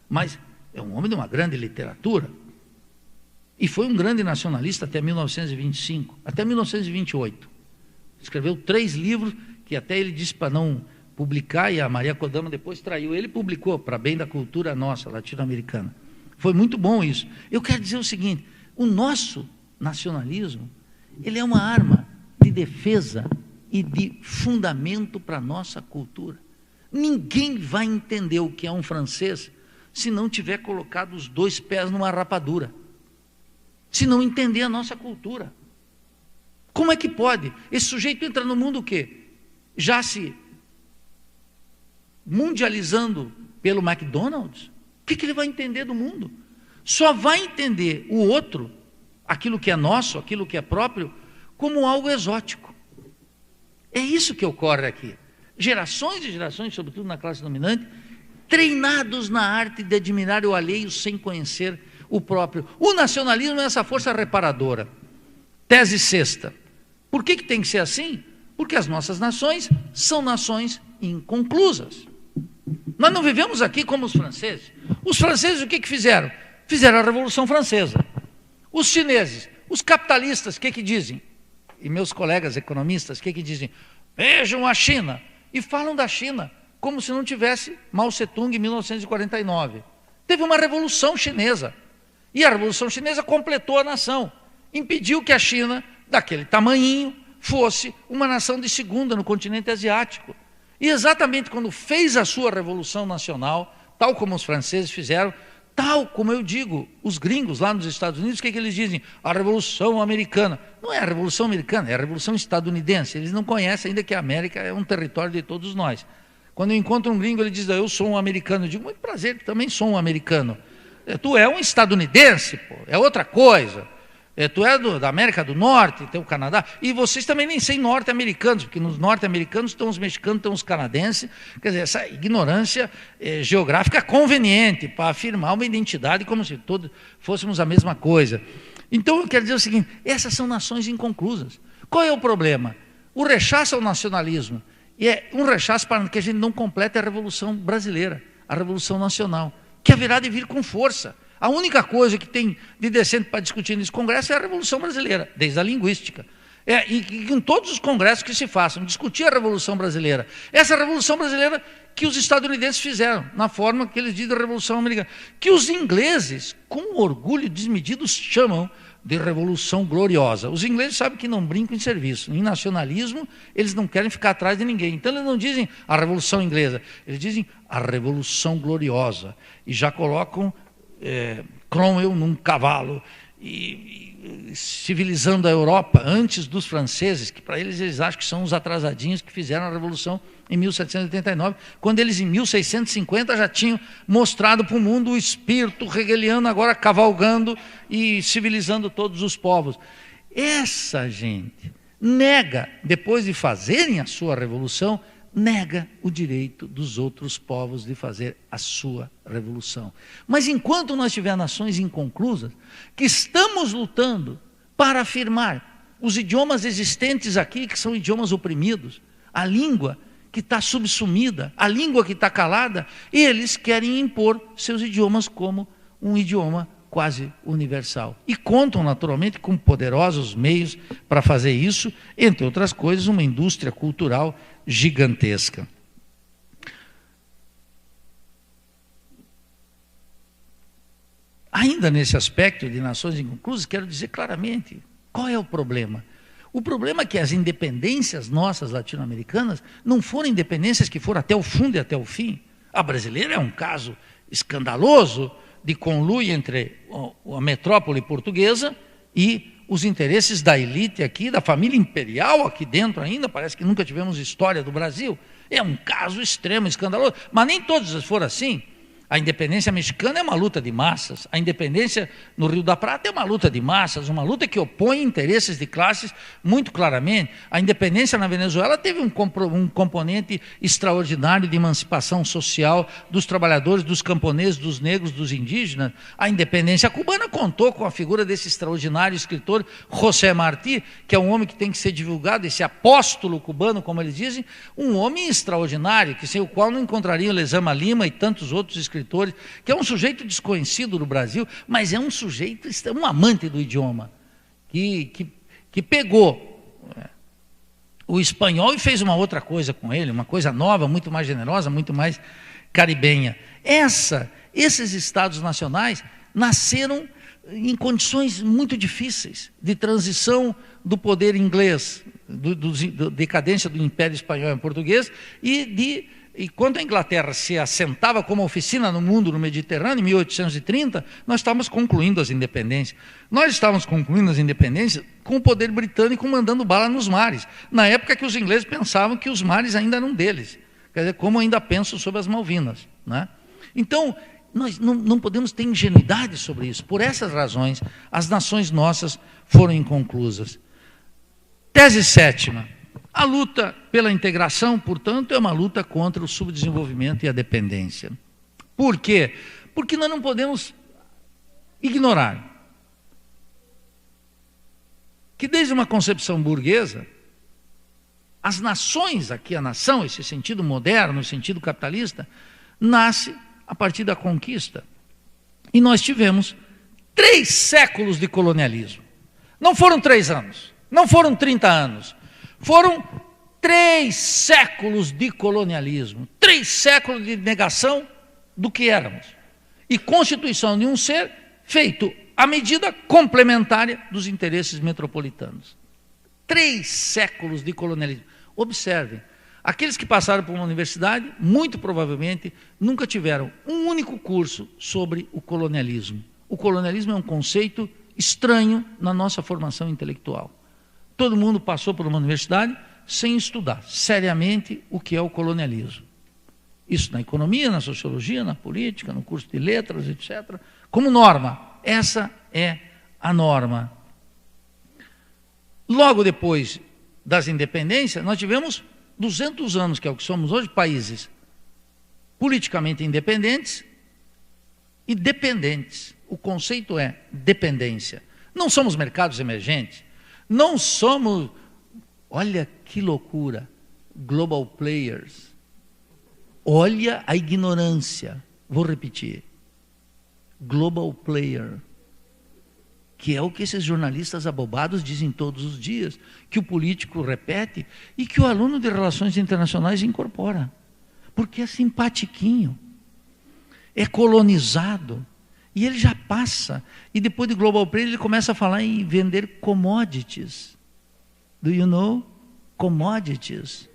mas é um homem de uma grande literatura. E foi um grande nacionalista até 1925, até 1928. Escreveu 3 livros que até ele disse para não publicar, e a Maria Kodama depois traiu ele e publicou, para bem da cultura nossa, latino-americana. Foi muito bom isso. Eu quero dizer o seguinte, o nosso nacionalismo, ele é uma arma de defesa e de fundamento para a nossa cultura. Ninguém vai entender o que é um francês se não tiver colocado os 2 pés numa rapadura, se não entender a nossa cultura. Como é que pode? Esse sujeito entra no mundo o quê? Já se mundializando pelo McDonald's? O que ele vai entender do mundo? Só vai entender o outro, aquilo que é nosso, aquilo que é próprio, como algo exótico. É isso que ocorre aqui. Gerações e gerações, sobretudo na classe dominante, treinados na arte de admirar o alheio sem conhecer o próprio. O nacionalismo é essa força reparadora. Tese sexta. Por que tem que ser assim? Porque as nossas nações são nações inconclusas. Nós não vivemos aqui como os franceses. Os franceses o que fizeram? Fizeram a Revolução Francesa. Os chineses, os capitalistas, o que dizem? E meus colegas economistas, o que dizem? Vejam a China. E falam da China como se não tivesse Mao Tse-tung em 1949. Teve uma Revolução Chinesa. E a Revolução Chinesa completou a nação. Impediu que a China, daquele tamanhinho, fosse uma nação de segunda no continente asiático. E exatamente quando fez a sua Revolução Nacional, tal como os franceses fizeram, tal como eu digo, os gringos lá nos Estados Unidos, o que eles dizem? A Revolução Americana. Não é a Revolução Americana, é a Revolução Estadunidense. Eles não conhecem ainda que a América é um território de todos nós. Quando eu encontro um gringo, ele diz, eu sou um americano. Eu digo, muito prazer, também sou um americano. Tu é um estadunidense, pô, é outra coisa. Tu é da América do Norte, tem o Canadá, e vocês também nem são norte-americanos, porque nos norte-americanos estão os mexicanos, estão os canadenses, quer dizer, essa ignorância geográfica conveniente para afirmar uma identidade como se todos fôssemos a mesma coisa. Então eu quero dizer o seguinte, essas são nações inconclusas. Qual é o problema? O rechaço ao nacionalismo, e é um rechaço para que a gente não complete a Revolução Brasileira, a Revolução Nacional, que haverá de vir com força. A única coisa que tem de decente para discutir nesse congresso é a Revolução Brasileira, desde a linguística. E em todos os congressos que se façam, discutir a Revolução Brasileira. Essa Revolução Brasileira que os estadunidenses fizeram, na forma que eles dizem da Revolução Americana. Que os ingleses, com orgulho desmedido, chamam de Revolução Gloriosa. Os ingleses sabem que não brincam em serviço. Em nacionalismo, eles não querem ficar atrás de ninguém. Então, eles não dizem a Revolução Inglesa, eles dizem a Revolução Gloriosa. E já colocam Cromwell num cavalo, e civilizando a Europa antes dos franceses, que para eles acham que são os atrasadinhos que fizeram a Revolução em 1789, quando eles em 1650 já tinham mostrado para o mundo o espírito hegeliano agora cavalgando e civilizando todos os povos. Essa gente nega, depois de fazerem a sua revolução, nega o direito dos outros povos de fazer a sua revolução. Mas enquanto nós tivermos nações inconclusas, que estamos lutando para afirmar os idiomas existentes aqui, que são idiomas oprimidos, a língua que está subsumida, a língua que está calada, eles querem impor seus idiomas como um idioma quase universal. E contam, naturalmente, com poderosos meios para fazer isso, entre outras coisas, uma indústria cultural gigantesca. Ainda nesse aspecto de nações inconclusas, quero dizer claramente, qual é o problema? O problema é que as independências nossas latino-americanas não foram independências que foram até o fundo e até o fim. A brasileira é um caso escandaloso de conluio entre a metrópole portuguesa e os interesses da elite aqui, da família imperial aqui dentro ainda, parece que nunca tivemos história do Brasil. É um caso extremo, escandaloso, mas nem todos foram assim. A independência mexicana é uma luta de massas, a independência no Rio da Prata é uma luta de massas, uma luta que opõe interesses de classes muito claramente. A independência na Venezuela teve um componente extraordinário de emancipação social dos trabalhadores, dos camponeses, dos negros, dos indígenas. A independência cubana contou com a figura desse extraordinário escritor José Martí, que é um homem que tem que ser divulgado, esse apóstolo cubano, como eles dizem, um homem extraordinário, que sem o qual não encontraria Lezama Lima e tantos outros escritores, que é um sujeito desconhecido no Brasil, mas é um sujeito, um amante do idioma, que pegou o espanhol e fez uma outra coisa com ele, uma coisa nova, muito mais generosa, muito mais caribenha. Esses estados nacionais nasceram em condições muito difíceis de transição do poder inglês, decadência do Império Espanhol e Português, e de E quando a Inglaterra se assentava como oficina no mundo, no Mediterrâneo, em 1830, nós estávamos concluindo as independências. Nós estávamos concluindo as independências com o poder britânico mandando bala nos mares, na época que os ingleses pensavam que os mares ainda eram deles. Quer dizer, como ainda pensam sobre as Malvinas, né? Então, nós não podemos ter ingenuidade sobre isso. Por essas razões, as nações nossas foram inconclusas. Tese 7ª. A luta pela integração, portanto, é uma luta contra o subdesenvolvimento e a dependência. Por quê? Porque nós não podemos ignorar que desde uma concepção burguesa, as nações, aqui a nação, esse sentido moderno, esse sentido capitalista, nasce a partir da conquista. E nós tivemos 3 séculos de colonialismo. Não foram 3 anos, não foram 30 anos. Foram 3 séculos de colonialismo, 3 séculos de negação do que éramos. E constituição de um ser feito à medida complementária dos interesses metropolitanos. 3 séculos de colonialismo. Observem, aqueles que passaram por uma universidade, muito provavelmente, nunca tiveram um único curso sobre o colonialismo. O colonialismo é um conceito estranho na nossa formação intelectual. Todo mundo passou por uma universidade sem estudar seriamente o que é o colonialismo. Isso na economia, na sociologia, na política, no curso de letras, etc. Como norma. Essa é a norma. Logo depois das independências, nós tivemos 200 anos, que é o que somos hoje, países politicamente independentes e dependentes. O conceito é dependência. Não somos mercados emergentes. Não somos, olha que loucura, global players. Olha a ignorância. Vou repetir. Global player. Que é o que esses jornalistas abobados dizem todos os dias, que o político repete e que o aluno de relações internacionais incorpora. Porque é simpatiquinho. É colonizado. E ele já passa, e depois de global player ele começa a falar em vender commodities. Do you know? Commodities.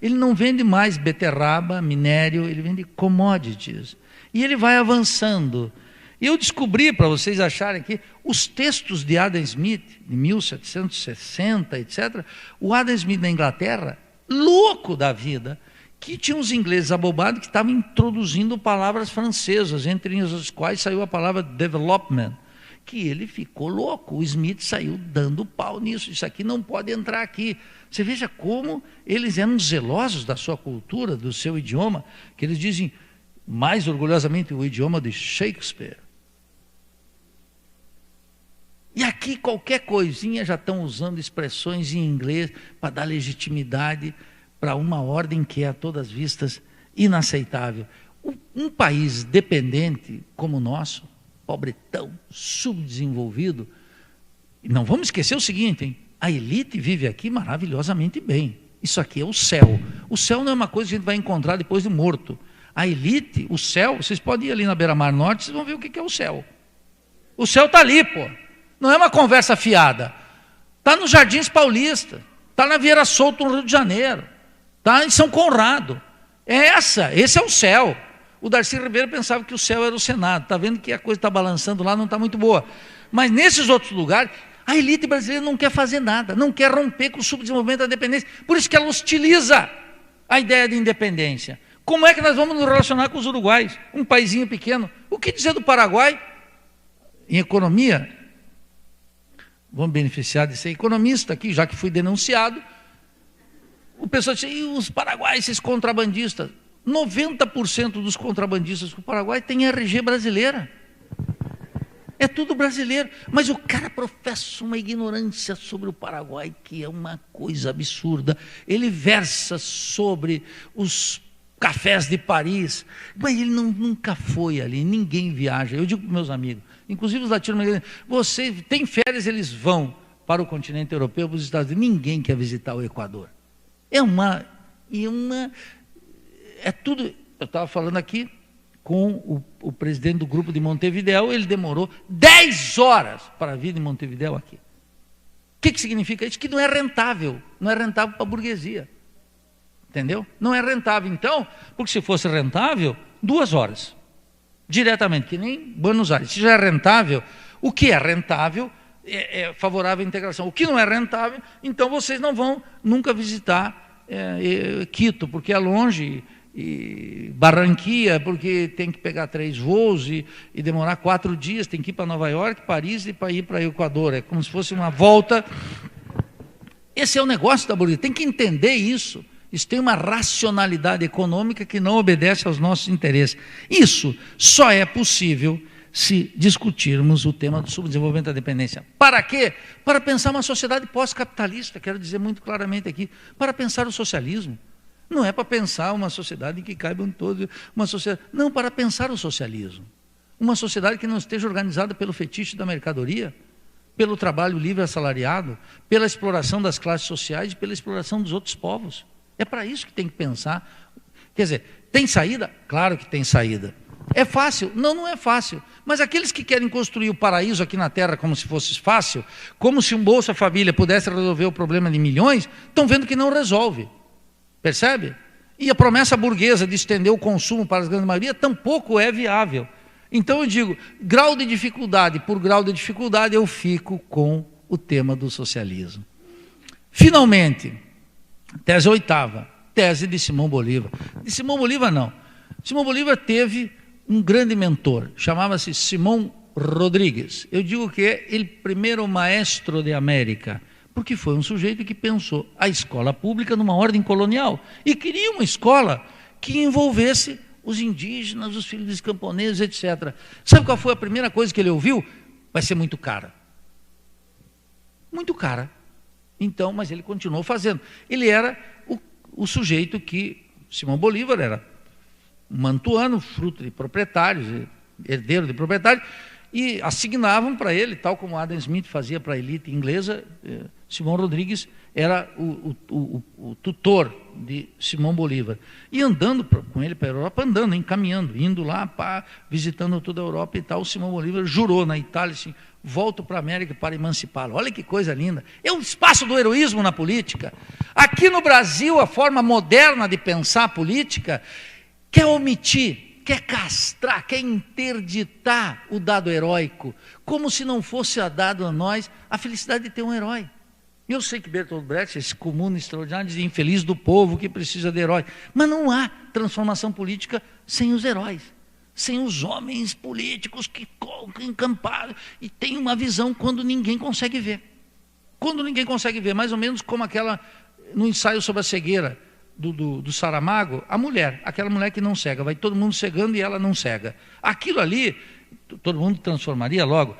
Ele não vende mais beterraba, minério, ele vende commodities. E ele vai avançando. E eu descobri, para vocês acharem aqui, os textos de Adam Smith, de 1760, etc. O Adam Smith na Inglaterra, louco da vida, que tinha uns ingleses abobados que estavam introduzindo palavras francesas, entre as quais saiu a palavra development, que ele ficou louco. O Smith saiu dando pau nisso. Isso aqui não pode entrar aqui. Você veja como eles eram zelosos da sua cultura, do seu idioma, que eles dizem mais orgulhosamente o idioma de Shakespeare. E aqui qualquer coisinha já estão usando expressões em inglês para dar legitimidade para uma ordem que é a todas vistas inaceitável. Um país dependente como o nosso, pobretão, subdesenvolvido, e não vamos esquecer o seguinte, hein? A elite vive aqui maravilhosamente bem. Isso aqui é o céu. O céu não é uma coisa que a gente vai encontrar depois de morto. A elite, o céu, vocês podem ir ali na Beira-Mar Norte, vocês vão ver o que é o céu. O céu está ali, pô. Não é uma conversa fiada. Está nos Jardins Paulista, está na Vieira Solto, no Rio de Janeiro, está em São Conrado. Esse é o céu. O Darcy Ribeiro pensava que o céu era o Senado. Está vendo que a coisa está balançando lá, não está muito boa. Mas nesses outros lugares, a elite brasileira não quer fazer nada, não quer romper com o subdesenvolvimento da dependência. Por isso que ela hostiliza a ideia de independência. Como é que nós vamos nos relacionar com os uruguais? Um paizinho pequeno. O que dizer do Paraguai? Em economia, vamos beneficiar de ser economista aqui, já que fui denunciado. O pessoal disse, e os paraguaios, esses contrabandistas? 90% dos contrabandistas do Paraguai têm RG brasileira. É tudo brasileiro. Mas o cara professa uma ignorância sobre o Paraguai, que é uma coisa absurda. Ele versa sobre os cafés de Paris, mas ele nunca foi ali, ninguém viaja. Eu digo para meus amigos, inclusive os latino-americanos, você tem férias, eles vão para o continente europeu, para os Estados Unidos, ninguém quer visitar o Equador. É tudo. Eu estava falando aqui com o presidente do grupo de Montevidéu, ele demorou 10 horas para vir de Montevidéu aqui. O que significa isso? Que não é rentável para a burguesia. entendeu? Não é rentável. Então, porque se fosse rentável, 2 horas, diretamente, que nem Buenos Aires. Se já é rentável, o que é rentável é favorável à integração. O que não é rentável, então vocês não vão nunca visitar Quito, porque é longe, e Barranquilla, porque tem que pegar 3 voos e demorar 4 dias, tem que ir para Nova York, Paris e para ir para o Equador. É como se fosse uma volta. Esse é o negócio da Bolívia, tem que entender isso. Isso tem uma racionalidade econômica que não obedece aos nossos interesses. Isso só é possível se discutirmos o tema do subdesenvolvimento da dependência. Para quê? Para pensar uma sociedade pós-capitalista, quero dizer muito claramente aqui, para pensar o socialismo. Não é para pensar uma sociedade em que caibam todos, uma sociedade, não, para pensar o socialismo. Uma sociedade que não esteja organizada pelo fetiche da mercadoria, pelo trabalho livre assalariado, pela exploração das classes sociais e pela exploração dos outros povos. É para isso que tem que pensar. Quer dizer, tem saída? Claro que tem saída. É fácil? Não, não é fácil. Mas aqueles que querem construir o paraíso aqui na Terra como se fosse fácil, como se um Bolsa Família pudesse resolver o problema de milhões, estão vendo que não resolve. Percebe? E a promessa burguesa de estender o consumo para as grandes maiorias tampouco é viável. Então eu digo, grau de dificuldade por grau de dificuldade, eu fico com o tema do socialismo. Finalmente, tese 8ª, tese de Simão Bolívar. De Simão Bolívar não. Simão Bolívar teve um grande mentor, chamava-se Simão Rodrigues. Eu digo que é o primeiro maestro de América, porque foi um sujeito que pensou a escola pública numa ordem colonial e queria uma escola que envolvesse os indígenas, os filhos dos camponeses, etc. Sabe qual foi a primeira coisa que ele ouviu? Vai ser muito cara. Muito cara. Então, mas ele continuou fazendo. Ele era o sujeito que, Simão Bolívar era mantuano, fruto de proprietários, herdeiro de proprietários, e assignavam para ele, tal como Adam Smith fazia para a elite inglesa, Simão Rodrigues era o tutor de Simão Bolívar. E andando com ele para a Europa, andando, encaminhando, indo lá, visitando toda a Europa e tal, Simão Bolívar jurou na Itália assim, volto para a América para emancipá-lo. Olha que coisa linda. É um espaço do heroísmo na política. Aqui no Brasil, a forma moderna de pensar a política quer omitir, quer castrar, quer interditar o dado heróico, como se não fosse dado a nós a felicidade de ter um herói. Eu sei que Bertolt Brecht, esse comum extraordinário, dizia infeliz do povo que precisa de herói. Mas não há transformação política sem os heróis, sem os homens políticos que encamparam e têm uma visão quando ninguém consegue ver. Quando ninguém consegue ver, mais ou menos como aquela, no ensaio sobre a cegueira, do Saramago, aquela mulher que não cega, vai todo mundo cegando e ela não cega. Aquilo ali, todo mundo transformaria logo.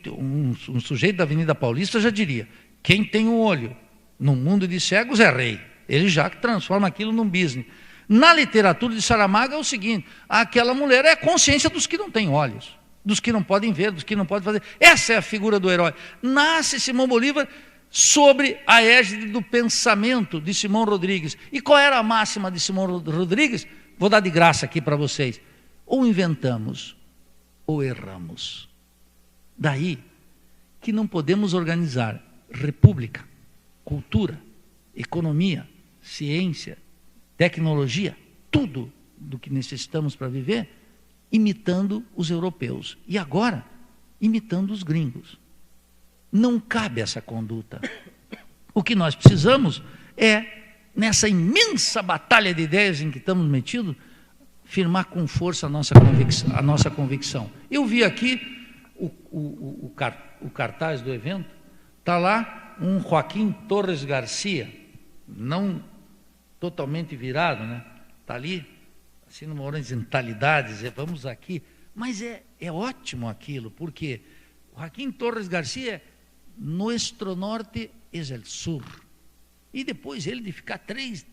Um sujeito da Avenida Paulista já diria, quem tem um olho no mundo de cegos é rei. Ele já transforma aquilo num business. Na literatura de Saramago é o seguinte, aquela mulher é a consciência dos que não têm olhos, dos que não podem ver, dos que não podem fazer. Essa é a figura do herói. Nasce Simão Bolívar sobre a égide do pensamento de Simão Rodrigues. E qual era a máxima de Simão Rodrigues? Vou dar de graça aqui para vocês. Ou inventamos, ou erramos. Daí que não podemos organizar república, cultura, economia, ciência, tecnologia, tudo do que necessitamos para viver, imitando os europeus. E agora, imitando os gringos. Não cabe essa conduta. O que nós precisamos é, nessa imensa batalha de ideias em que estamos metidos, firmar com força a nossa convicção. Eu vi aqui o cartaz do evento, está lá um Joaquim Torres Garcia, não totalmente virado, né? Está ali, assim, numa horizontalidade, vamos aqui, mas é ótimo aquilo, porque Joaquim Torres Garcia Nuestro norte es el sur. E depois ele de ficar três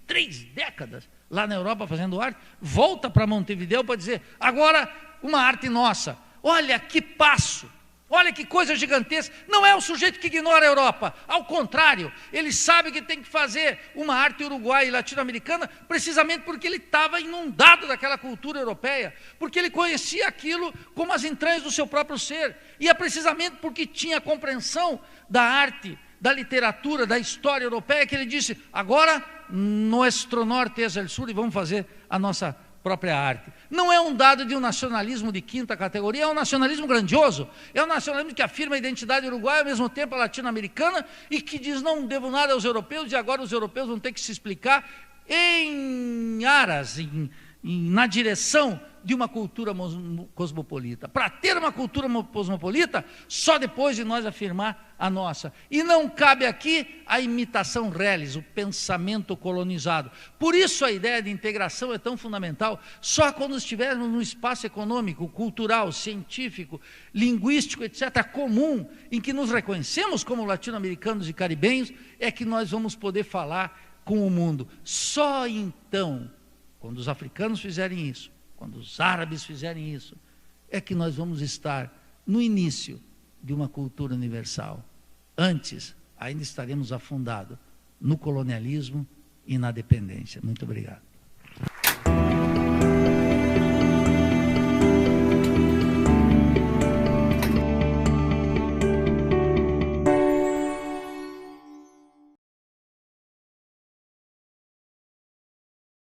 décadas lá na Europa fazendo arte, volta para Montevidéu para dizer, agora uma arte nossa. Olha que passo, olha que coisa gigantesca. Não é o sujeito que ignora a Europa, ao contrário, ele sabe que tem que fazer uma arte uruguaia e latino-americana, precisamente porque ele estava inundado daquela cultura europeia, porque ele conhecia aquilo como as entranhas do seu próprio ser, e é precisamente porque tinha compreensão da arte da literatura, da história europeia, que ele disse, agora, nuestro norte es el sur, e vamos fazer a nossa própria arte. Não é um dado de um nacionalismo de quinta categoria, é um nacionalismo grandioso, é um nacionalismo que afirma a identidade uruguaia, ao mesmo tempo a latino-americana, e que diz, não devo nada aos europeus, e agora os europeus vão ter que se explicar em aras, na direção de uma cultura cosmopolita. Para ter uma cultura cosmopolita, só depois de nós afirmar a nossa. E não cabe aqui a imitação reles, o pensamento colonizado. Por isso a ideia de integração é tão fundamental. Só quando estivermos num espaço econômico, cultural, científico, linguístico, etc., comum, em que nos reconhecemos como latino-americanos e caribenhos, é que nós vamos poder falar com o mundo. Só então, quando os africanos fizerem isso, quando os árabes fizerem isso, é que nós vamos estar no início de uma cultura universal. Antes, ainda estaremos afundados no colonialismo e na dependência. Muito obrigado.